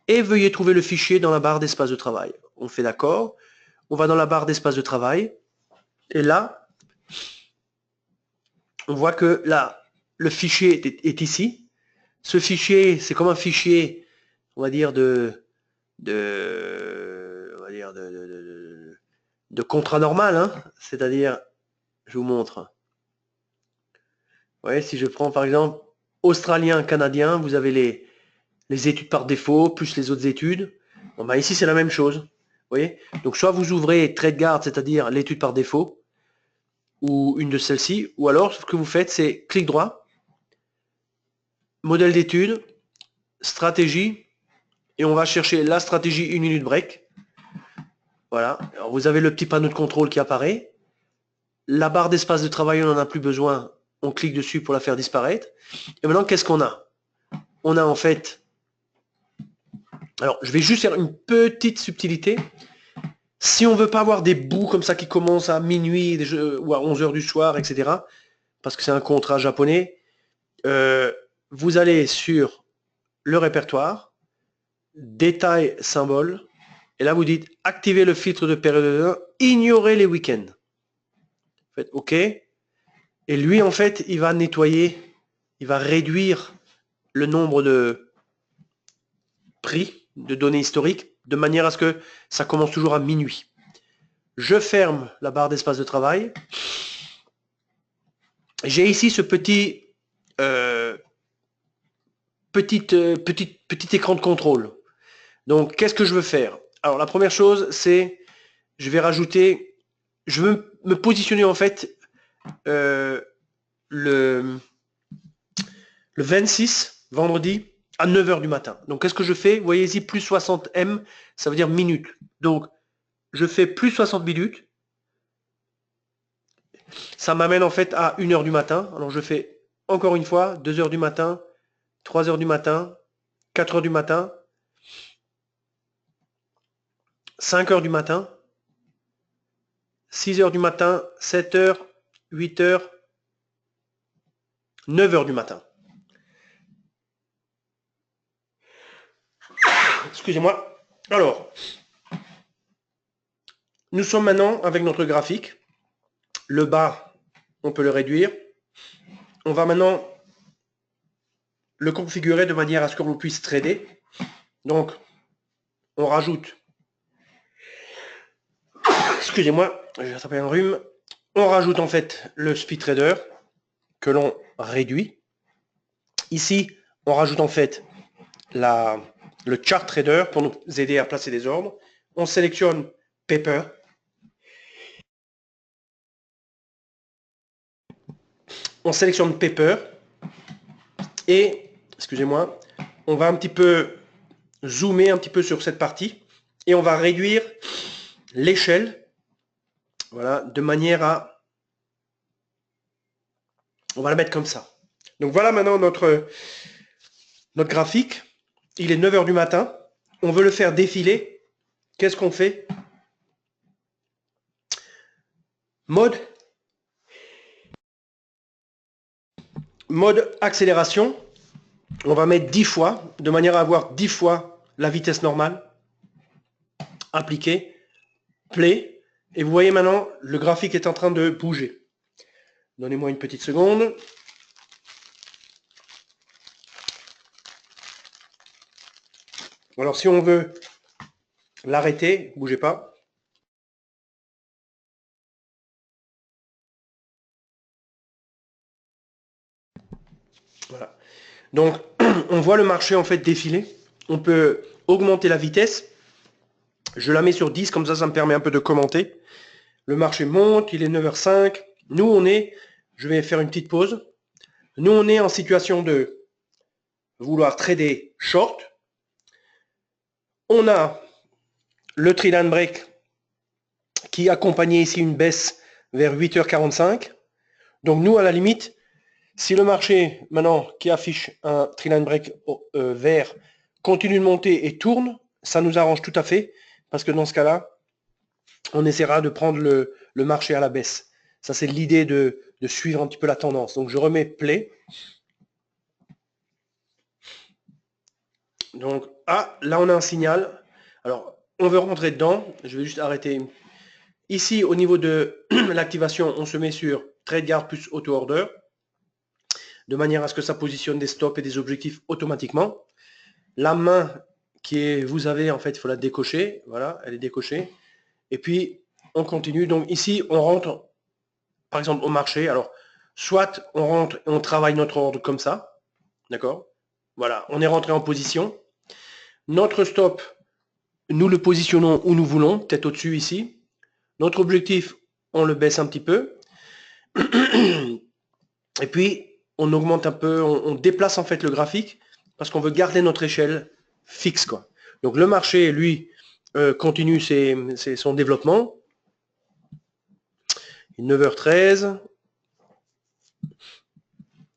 Et veuillez trouver le fichier dans la barre d'espace de travail. On fait d'accord. On va dans la barre d'espace de travail. Et là, on voit que là, le fichier est ici. Ce fichier, c'est comme un fichier, on va dire, de contrat normal, hein. C'est-à-dire, je vous montre. Vous voyez, si je prends par exemple australien, canadien, vous avez les études par défaut, plus les autres études. Bon, bah ici, c'est la même chose. Vous voyez? Donc, soit vous ouvrez TradeGuard, c'est-à-dire l'étude par défaut, ou une de celles-ci, ou alors, ce que vous faites, c'est clic droit, modèle d'étude, stratégie, et on va chercher la stratégie 1 minute break. Voilà. Alors, vous avez le petit panneau de contrôle qui apparaît. La barre d'espace de travail, on n'en a plus besoin. On clique dessus pour la faire disparaître. Et maintenant, qu'est-ce qu'on a? On a en fait... Alors, je vais juste faire une petite subtilité. Si on ne veut pas avoir des bouts comme ça qui commencent à minuit ou à 11h du soir, etc., parce que c'est un contrat japonais, vous allez sur le répertoire, détail, symbole, et là vous dites activer le filtre de période 1, ignorer les week-ends. Faites OK. Et lui, en fait, il va nettoyer, il va réduire le nombre de prix, de données historiques, de manière à ce que ça commence toujours à minuit. Je ferme la barre d'espace de travail. J'ai ici ce petit écran de contrôle. Donc, qu'est-ce que je veux faire? Alors, la première chose, c'est je vais rajouter je veux me positionner en fait le 26, vendredi, à 9 h du matin. Donc, qu'est-ce que je fais? Vous voyez ici, plus 60 M, ça veut dire minutes. Donc, je fais plus 60 minutes. Ça m'amène en fait à 1 h du matin. Alors, je fais encore une fois 2 h du matin, 3 h du matin, 4 h du matin, 5 h du matin, 6 h du matin, 7 h, 8 h, 9 h du matin. Excusez-moi. Alors, nous sommes maintenant avec notre graphique. Le bas, on peut le réduire. On va maintenant le configurer de manière à ce qu'on puisse trader. Donc, on rajoute, excusez-moi, j'ai attrapé un rhume. On rajoute en fait le speed trader que l'on réduit. Ici, on rajoute en fait le chart trader pour nous aider à placer des ordres. On sélectionne paper. On sélectionne paper et, excusez-moi, on va un petit peu zoomer un petit peu sur cette partie et on va réduire l'échelle, voilà, de manière à, on va la mettre comme ça. Donc voilà maintenant notre graphique. Il est 9 h du matin. On veut le faire défiler. Qu'est-ce qu'on fait? Mode accélération. On va mettre 10 fois, de manière à avoir 10 fois la vitesse normale. Appliquer. Play. Et vous voyez maintenant, le graphique est en train de bouger. Donnez-moi une petite seconde. Alors si on veut l'arrêter, bougez pas. Voilà. Donc on voit le marché en fait défiler. On peut augmenter la vitesse. Je la mets sur 10, comme ça me permet un peu de commenter. Le marché monte, il est 9 h 05. Nous on est, je vais faire une petite pause. Nous on est en situation de vouloir trader short. On a le trade and break qui accompagnait ici une baisse vers 8 h 45. Donc nous, à la limite, si le marché maintenant qui affiche un trade and break vert continue de monter et tourne, ça nous arrange tout à fait parce que dans ce cas-là, on essaiera de prendre le marché à la baisse. Ça, c'est l'idée de suivre un petit peu la tendance. Donc je remets play. Donc, là on a un signal. Alors, on veut rentrer dedans. Je vais juste arrêter. Ici, au niveau de l'activation, on se met sur Trade Guard plus Auto Order, de manière à ce que ça positionne des stops et des objectifs automatiquement. La main vous avez, en fait, il faut la décocher. Voilà, elle est décochée. Et puis, on continue. Donc ici, on rentre, par exemple, au marché. Alors, soit on rentre et on travaille notre ordre comme ça. D'accord? Voilà, on est rentré en position. Notre stop, nous le positionnons où nous voulons, peut-être au-dessus ici. Notre objectif, on le baisse un petit peu. Et puis, on augmente un peu, on déplace en fait le graphique parce qu'on veut garder notre échelle fixe, quoi. Donc le marché, lui, continue son développement. 9 h 13.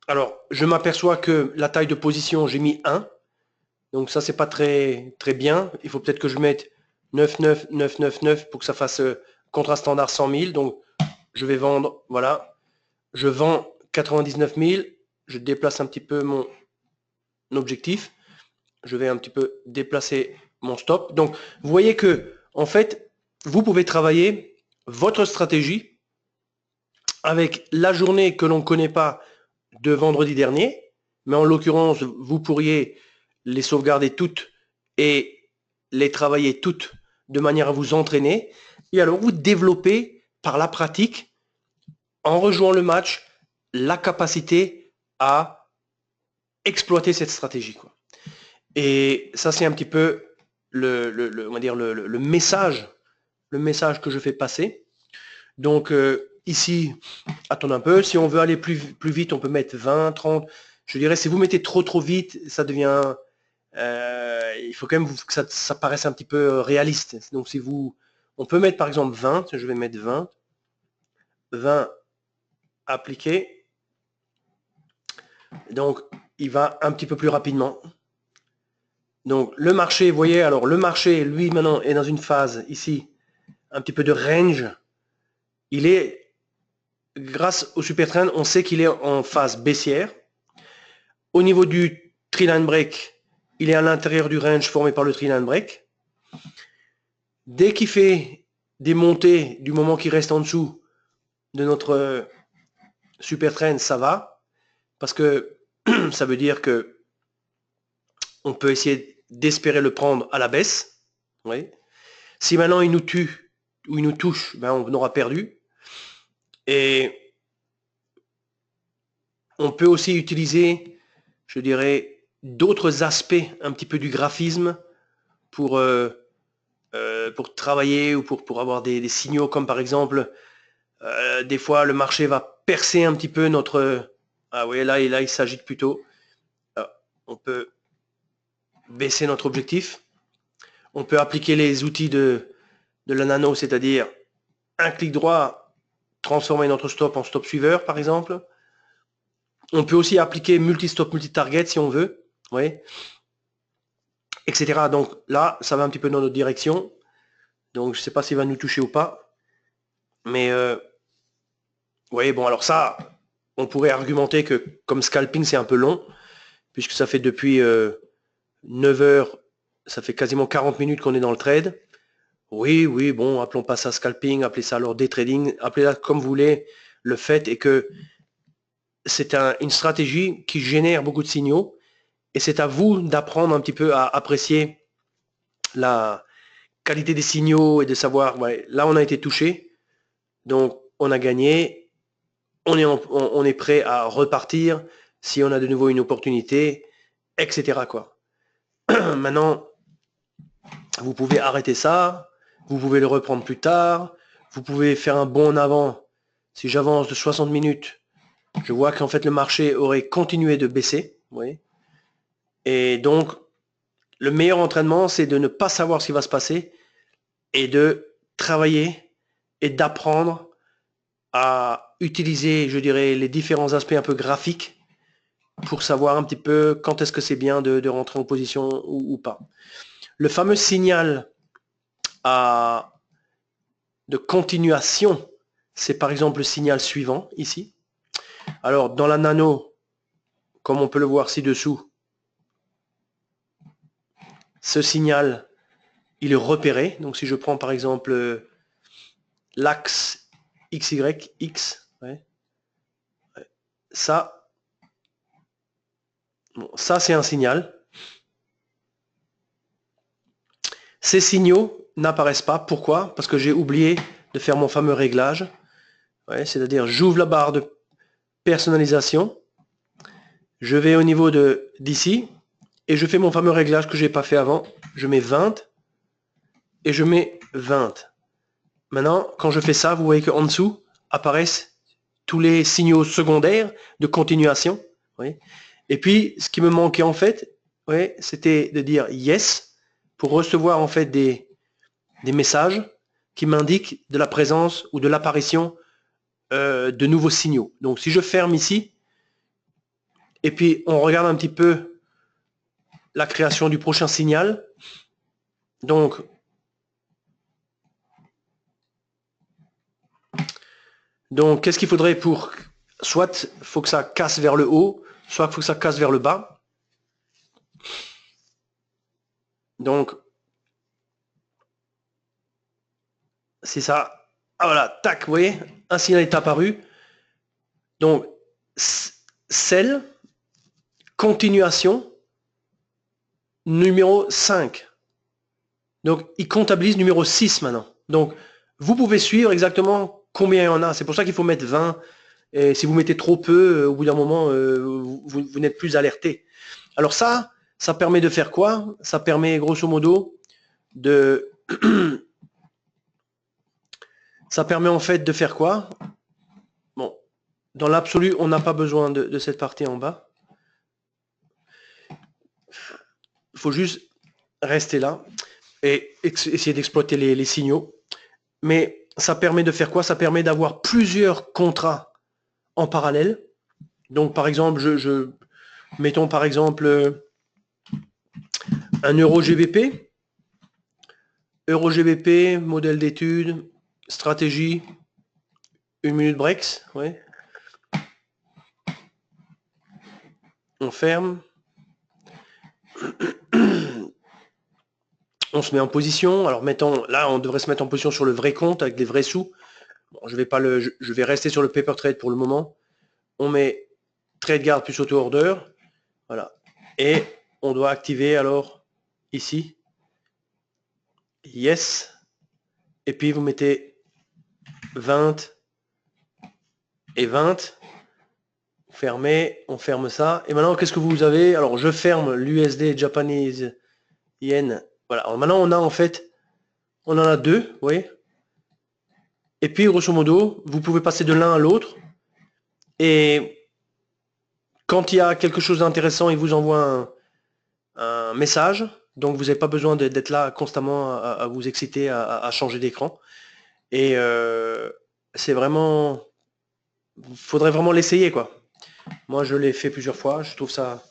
Alors, je m'aperçois que la taille de position, j'ai mis 1. Donc ça, c'est pas très, très bien. Il faut peut-être que je mette 9, 9, 9, 9, 9 pour que ça fasse contrat standard 100 000. Donc, je vais vendre, voilà. Je vends 99 000. Je déplace un petit peu mon objectif. Je vais un petit peu déplacer mon stop. Donc, vous voyez que, en fait, vous pouvez travailler votre stratégie avec la journée que l'on ne connaît pas de vendredi dernier. Mais en l'occurrence, vous pourriez les sauvegarder toutes et les travailler toutes de manière à vous entraîner. Et alors, vous développez par la pratique, en rejoignant le match, la capacité à exploiter cette stratégie, quoi. Et ça, c'est un petit peu on va dire le message que je fais passer. Donc ici, attendez un peu. Si on veut aller plus vite, on peut mettre 20, 30. Je dirais, si vous mettez trop vite, ça devient... il faut quand même que ça paraisse un petit peu réaliste. Donc si vous... On peut mettre par exemple 20. Je vais mettre 20. 20 appliqué. Donc il va un petit peu plus rapidement. Donc le marché, vous voyez, alors le marché, lui, maintenant, est dans une phase, ici, un petit peu de range. Il est, grâce au super trend, on sait qu'il est en phase baissière. Au niveau du tree line break, il est à l'intérieur du range formé par le tree line break. Dès qu'il fait des montées, du moment qu'il reste en dessous de notre super trend, ça va. Parce que ça veut dire que on peut essayer d'espérer le prendre à la baisse. Oui. Si maintenant il nous tue ou il nous touche, ben on aura perdu. Et on peut aussi utiliser, je dirais, d'autres aspects un petit peu du graphisme pour travailler ou pour avoir des signaux comme par exemple, des fois le marché va percer un petit peu notre... Ah oui, là il s'agite plutôt. On peut baisser notre objectif. On peut appliquer les outils de la nano, c'est-à-dire un clic droit, transformer notre stop en stop suiveur, par exemple. On peut aussi appliquer multi-stop, multi-target si on veut, oui, etc. Donc là, ça va un petit peu dans notre direction. Donc je ne sais pas s'il va nous toucher ou pas. Mais oui, bon, alors ça, on pourrait argumenter que comme scalping, c'est un peu long, puisque ça fait depuis 9 heures, ça fait quasiment 40 minutes qu'on est dans le trade. Oui, bon, appelons pas ça scalping, appelez ça alors day trading, appelez-la comme vous voulez. Le fait est que c'est une stratégie qui génère beaucoup de signaux et c'est à vous d'apprendre un petit peu à apprécier la qualité des signaux et de savoir, ouais, là on a été touché, donc on a gagné, on est prêt à repartir si on a de nouveau une opportunité, etc. quoi. Maintenant, vous pouvez arrêter ça, vous pouvez le reprendre plus tard, vous pouvez faire un bond en avant. Si j'avance de 60 minutes, je vois qu'en fait le marché aurait continué de baisser. Oui. Et donc, le meilleur entraînement, c'est de ne pas savoir ce qui va se passer et de travailler et d'apprendre à utiliser, je dirais, les différents aspects un peu graphiques pour savoir un petit peu quand est-ce que c'est bien de rentrer en position ou pas. Le fameux signal de continuation, c'est par exemple le signal suivant ici. Alors, dans la nano, comme on peut le voir ci-dessous, ce signal, il est repéré. Donc, si je prends par exemple l'axe XY, X, ouais, ça, bon, ça c'est un signal. Ces signaux n'apparaissent pas. Pourquoi? Parce que j'ai oublié de faire mon fameux réglage. Ouais, c'est-à-dire, j'ouvre la barre de personnalisation. Je vais au niveau d'ici et je fais mon fameux réglage que je n'ai pas fait avant. Je mets 20 et je mets 20. Maintenant, quand je fais ça, vous voyez qu'en dessous apparaissent tous les signaux secondaires de continuation. Oui. Et puis, ce qui me manquait en fait, oui, c'était de dire yes pour recevoir en fait des messages qui m'indiquent de la présence ou de l'apparition de nouveaux signaux. Donc, si je ferme ici, et puis on regarde un petit peu la création du prochain signal. Donc, qu'est-ce qu'il faudrait pour... Soit il faut que ça casse vers le haut, soit il faut que ça casse vers le bas. Donc, c'est ça. Ah voilà, tac, vous voyez, un signal est apparu. Donc, celle, continuation, numéro 5. Donc, il comptabilise numéro 6 maintenant. Donc, vous pouvez suivre exactement combien il y en a. C'est pour ça qu'il faut mettre 20. Et si vous mettez trop peu, au bout d'un moment, vous n'êtes plus alerté. Alors ça permet de faire quoi? Ça permet grosso modo de Ça permet en fait de faire quoi? Bon, dans l'absolu, on n'a pas besoin de cette partie en bas. Il faut juste rester là et essayer d'exploiter les signaux. Mais ça permet de faire quoi? Ça permet d'avoir plusieurs contrats en parallèle. Donc par exemple, mettons par exemple un euro GBP, modèle d'étude, stratégie, 1 minute breaks, ouais. On ferme. On se met en position. Alors mettons, là on devrait se mettre en position sur le vrai compte avec des vrais sous. Bon, je vais rester sur le paper trade pour le moment. On met trade guard plus auto order. Voilà. Et on doit activer alors ici. Yes. Et puis vous mettez 20 et 20. Fermez, on ferme ça. Et maintenant, qu'est-ce que vous avez? Alors, je ferme l'USD Japanese Yen. Voilà. Alors, maintenant, on a en fait, on en a deux, vous voyez. Et puis, grosso modo, vous pouvez passer de l'un à l'autre. Et quand il y a quelque chose d'intéressant, il vous envoie un message. Donc, vous n'avez pas besoin d'être là constamment à vous exciter, à changer d'écran. Et c'est vraiment... Il faudrait vraiment l'essayer, quoi. Moi, je l'ai fait plusieurs fois. Je trouve ça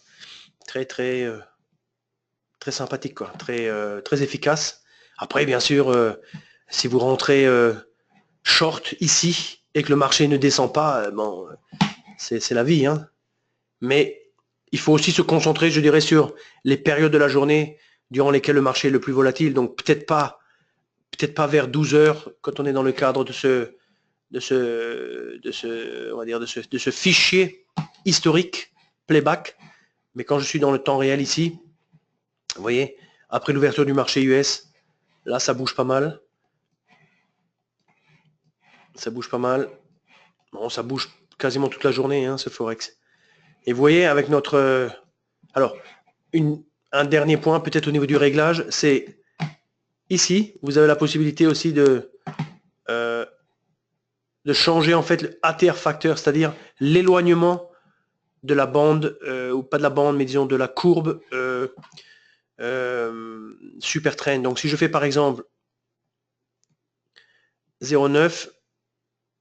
très, très sympathique, quoi. Très efficace. Après, bien sûr, si vous rentrez short ici et que le marché ne descend pas, bon, c'est la vie, hein. Mais il faut aussi se concentrer, je dirais, sur les périodes de la journée durant lesquelles le marché est le plus volatile. Donc peut-être pas vers 12 heures quand on est dans le cadre on va dire de ce fichier historique playback. Mais quand je suis dans le temps réel ici, vous voyez, après l'ouverture du marché US, là ça bouge pas mal. Ça bouge pas mal. Bon, ça bouge quasiment toute la journée, hein, ce Forex. Et vous voyez, avec notre... alors, un dernier point, peut-être au niveau du réglage, c'est ici, vous avez la possibilité aussi de changer en fait le ATR facteur, c'est-à-dire l'éloignement de la bande, ou pas de la bande, mais disons de la courbe super trend. Donc si je fais par exemple 0,9,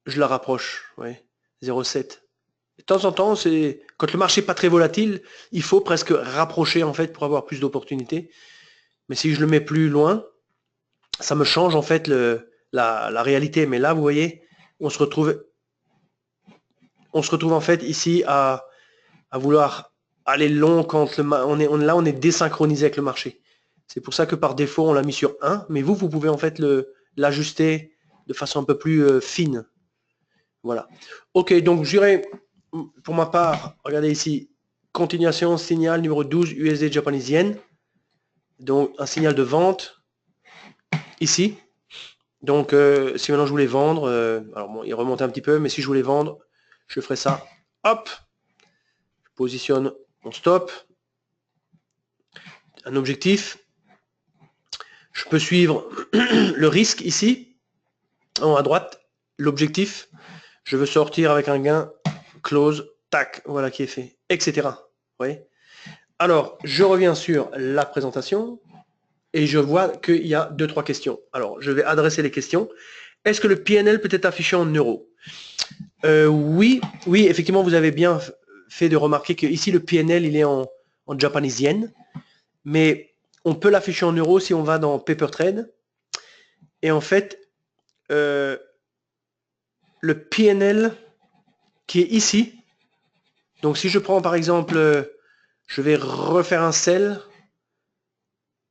je la rapproche, ouais, 0,7. De temps en temps, c'est quand le marché n'est pas très volatile, il faut presque rapprocher en fait pour avoir plus d'opportunités. Mais si je le mets plus loin, ça me change en fait la réalité. Mais là, vous voyez, on se retrouve en fait ici à vouloir aller long quand on est désynchronisé avec le marché. C'est pour ça que par défaut, on l'a mis sur 1, mais vous pouvez en fait l'ajuster de façon un peu plus fine. Voilà. Ok, donc j'irai, pour ma part, regardez ici, continuation, signal numéro 12, USD Japanese Yen. Donc un signal de vente, ici. Donc si maintenant je voulais vendre, alors bon, il remonte un petit peu, mais si je voulais vendre, je ferais ça. Hop, je positionne mon stop, un objectif. Je peux suivre le risque ici, en haut à droite, l'objectif. Je veux sortir avec un gain, close, tac, voilà qui est fait, etc. Vous voyez ? Alors, je reviens sur la présentation et je vois qu'il y a 2-3 questions. Alors, je vais adresser les questions. Est-ce que le PNL peut être affiché en euros ? Oui, effectivement, vous avez bien fait de remarquer que ici le PNL, il est en Japanese Yen, mais on peut l'afficher en euros si on va dans Paper Trade. Et en fait, le PNL qui est ici, donc si je prends par exemple, je vais refaire un sell,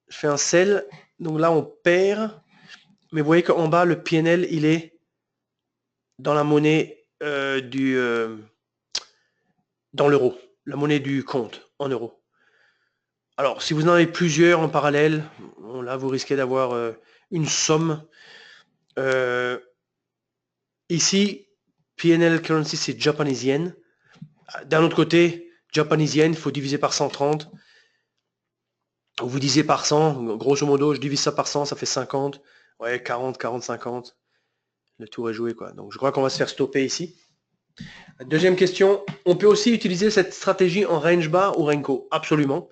je fais un sell, donc là on perd, mais vous voyez qu'en bas le PNL il est dans la monnaie dans l'euro, la monnaie du compte en euros. Alors si vous en avez plusieurs en parallèle, bon, là vous risquez d'avoir une somme. Ici, PNL currency c'est Japanese Yen. D'un autre côté, Japanese Yen, il faut diviser par 130. Vous divisez par 100, grosso modo, je divise ça par 100, ça fait 50. Ouais, 40, 40, 50. Le tour est joué, quoi. Donc je crois qu'on va se faire stopper ici. Deuxième question, on peut aussi utiliser cette stratégie en range bas ou Renko? Absolument.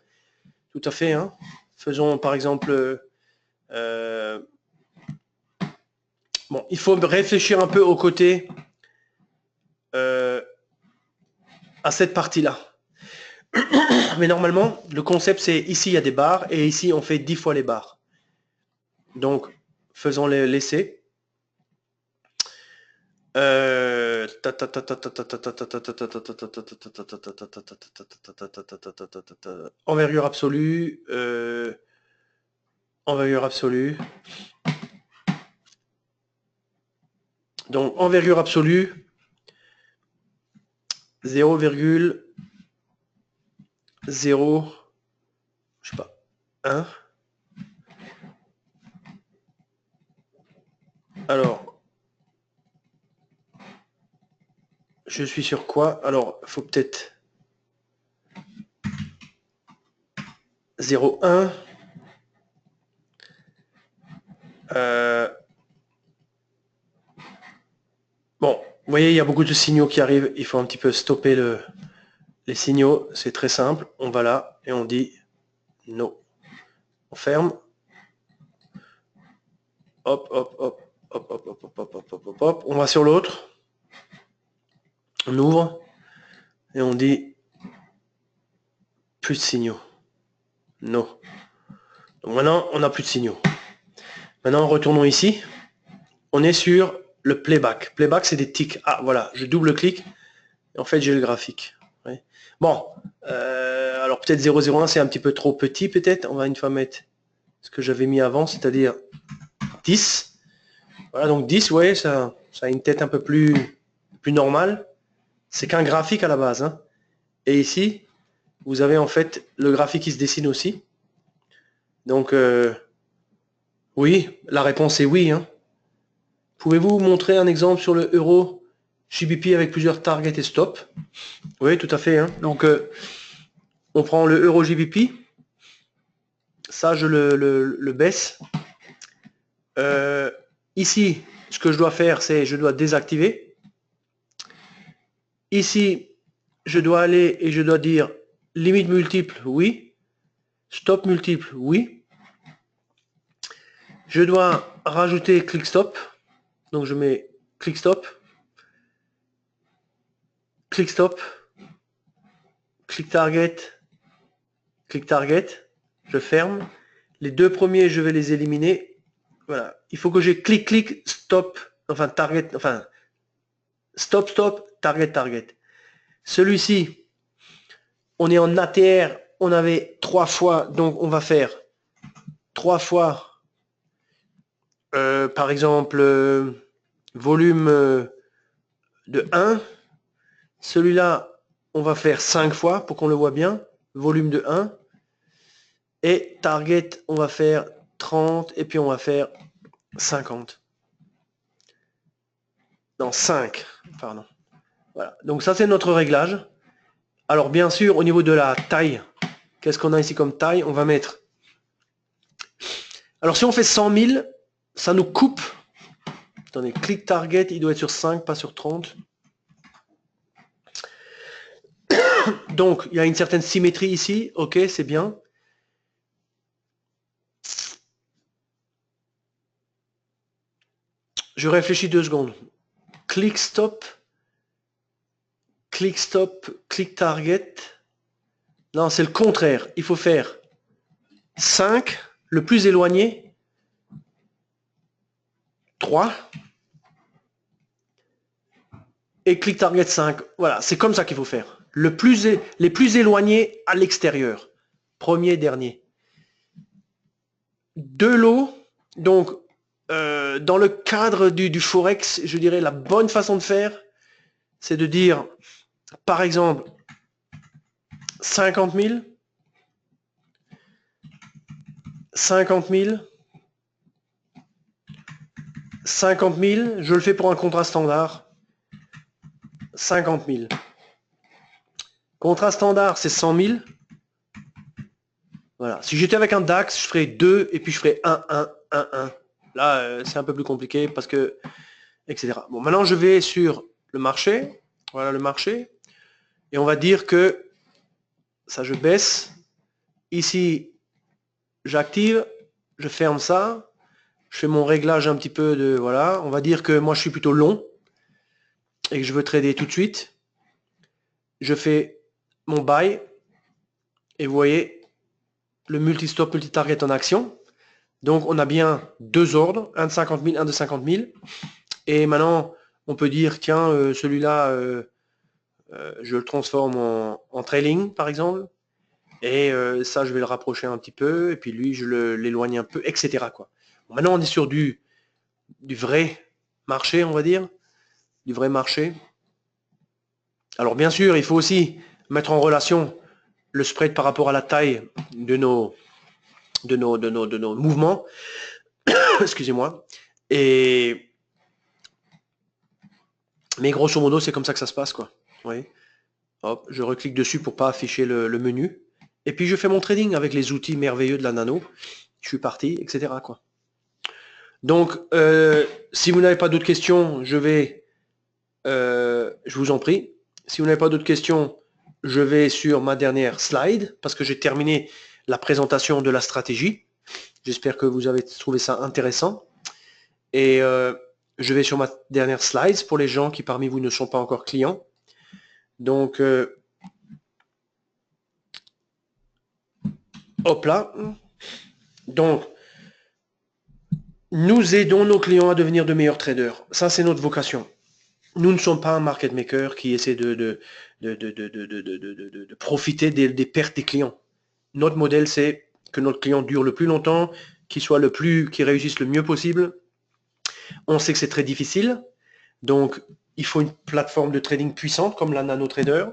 Tout à fait. Hein. Faisons par exemple... bon, il faut réfléchir un peu au côté à cette partie-là. Mais normalement, le concept c'est ici il y a des barres et ici on fait 10 fois les barres. Donc, faisons les laisser. Envergure absolue. Envergure absolue. Donc, envergure absolue. 0,0. Je sais pas. 1. Alors. Je suis sur quoi? Alors, il faut peut-être 0,1. Bon, vous voyez, il y a beaucoup de signaux qui arrivent. Il faut un petit peu stopper les signaux. C'est très simple. On va là et on dit no. On ferme. Hop, hop, hop, hop, hop, hop, hop, hop, hop, hop, hop. On va sur l'autre. On ouvre et on dit plus de signaux. No. Donc maintenant, on n'a plus de signaux. Maintenant, retournons ici. On est sur le playback. Playback, c'est des tics. Ah, voilà, je double-clique. Et en fait, j'ai le graphique. Ouais. Bon, alors peut-être 0,01, c'est un petit peu trop petit, peut-être. On va une fois mettre ce que j'avais mis avant, c'est-à-dire 10. Voilà, donc 10, ouais, ça a une tête un peu plus normale. C'est qu'un graphique à la base. Hein. Et ici, vous avez en fait le graphique qui se dessine aussi. Donc, oui, la réponse est oui. Hein. Pouvez-vous montrer un exemple sur le euro GBP avec plusieurs targets et stop? Oui, tout à fait. Hein. Donc, on prend le euro GBP. Ça, je le baisse. Ici, ce que je dois faire, c'est je dois désactiver. Ici, je dois aller et je dois dire limite multiple, oui. Stop multiple, oui. Je dois rajouter click stop. Donc je mets click stop, click stop, click target, je ferme. Les deux premiers, je vais les éliminer. Voilà. Il faut que j'ai click, click, stop, enfin target, enfin stop, stop, target, target. Celui-ci, on est en ATR, on avait 3 fois, donc on va faire 3 fois, par exemple, volume de 1. Celui-là, on va faire 5 fois pour qu'on le voit bien. Volume de 1. Et target, on va faire 30 et puis on va faire 50. Non, 5, pardon. Voilà. Donc ça, c'est notre réglage. Alors bien sûr, au niveau de la taille, qu'est-ce qu'on a ici comme taille? On va mettre... Alors si on fait 100 000, ça nous coupe. Attendez, click target, il doit être sur 5, pas sur 30. Donc, il y a une certaine symétrie ici. Ok, c'est bien. Je réfléchis 2 secondes. Click stop, click target. Non, c'est le contraire. Il faut faire 5, le plus éloigné, 3, et click target 5. Voilà, c'est comme ça qu'il faut faire. Les plus éloignés à l'extérieur. Premier, dernier. De l'eau, donc dans le cadre du Forex, je dirais la bonne façon de faire, c'est de dire, par exemple, 50 000, 50 000, 50 000, je le fais pour un contrat standard, 50 000. Contrat standard, c'est 100 000. Voilà. Si j'étais avec un DAX, je ferais 2 et puis je ferais 1, 1, 1, 1. Là, c'est un peu plus compliqué parce que etc. Bon, maintenant je vais sur le marché. Voilà le marché. Et on va dire que ça, je baisse. Ici, j'active, je ferme ça. Je fais mon réglage un petit peu de... Voilà, on va dire que moi je suis plutôt long et que je veux trader tout de suite. Je fais mon buy et vous voyez le multi-stop, multi-target en action. Donc on a bien deux ordres, un de 50 000, un de 50 000. Et maintenant, on peut dire, tiens, celui-là, je le transforme en trailing, par exemple. Et ça, je vais le rapprocher un petit peu. Et puis lui, je l'éloigne un peu, etc. quoi. Bon, maintenant, on est sur du vrai marché, on va dire. Du vrai marché. Alors bien sûr, il faut aussi mettre en relation le spread par rapport à la taille de nos mouvements. Excusez-moi. Mais grosso modo, c'est comme ça que ça se passe, quoi. Oui. Hop, je reclique dessus pour pas afficher le menu. Et puis je fais mon trading avec les outils merveilleux de la nano. Je suis parti, etc. quoi. Donc, si vous n'avez pas d'autres questions, je vous en prie. Si vous n'avez pas d'autres questions, je vais sur ma dernière slide parce que j'ai terminé la présentation de la stratégie. J'espère que vous avez trouvé ça intéressant. Et je vais sur ma dernière slide pour les gens qui parmi vous ne sont pas encore clients. Donc, hop là. Donc, nous aidons nos clients à devenir de meilleurs traders. Ça, c'est notre vocation. Nous ne sommes pas un market maker qui essaie de profiter des pertes des clients. Notre modèle, c'est que notre client dure le plus longtemps, qu'il réussisse le mieux possible. On sait que c'est très difficile. Donc, il faut une plateforme de trading puissante comme la NanoTrader.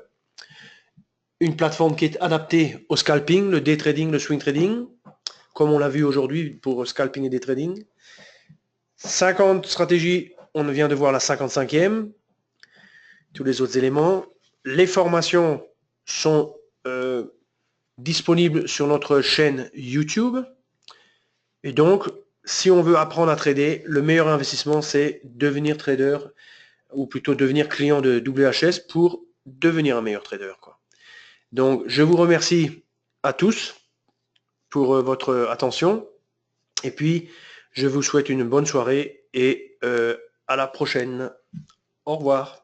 Une plateforme qui est adaptée au scalping, le day trading, le swing trading, comme on l'a vu aujourd'hui pour scalping et day trading. 50 stratégies, on vient de voir la 55e. Tous les autres éléments. Les formations sont disponibles sur notre chaîne YouTube. Et donc, si on veut apprendre à trader, le meilleur investissement, c'est devenir trader, ou plutôt devenir client de WHS pour devenir un meilleur trader, quoi. Donc, je vous remercie à tous pour votre attention. Et puis, je vous souhaite une bonne soirée et à la prochaine. Au revoir.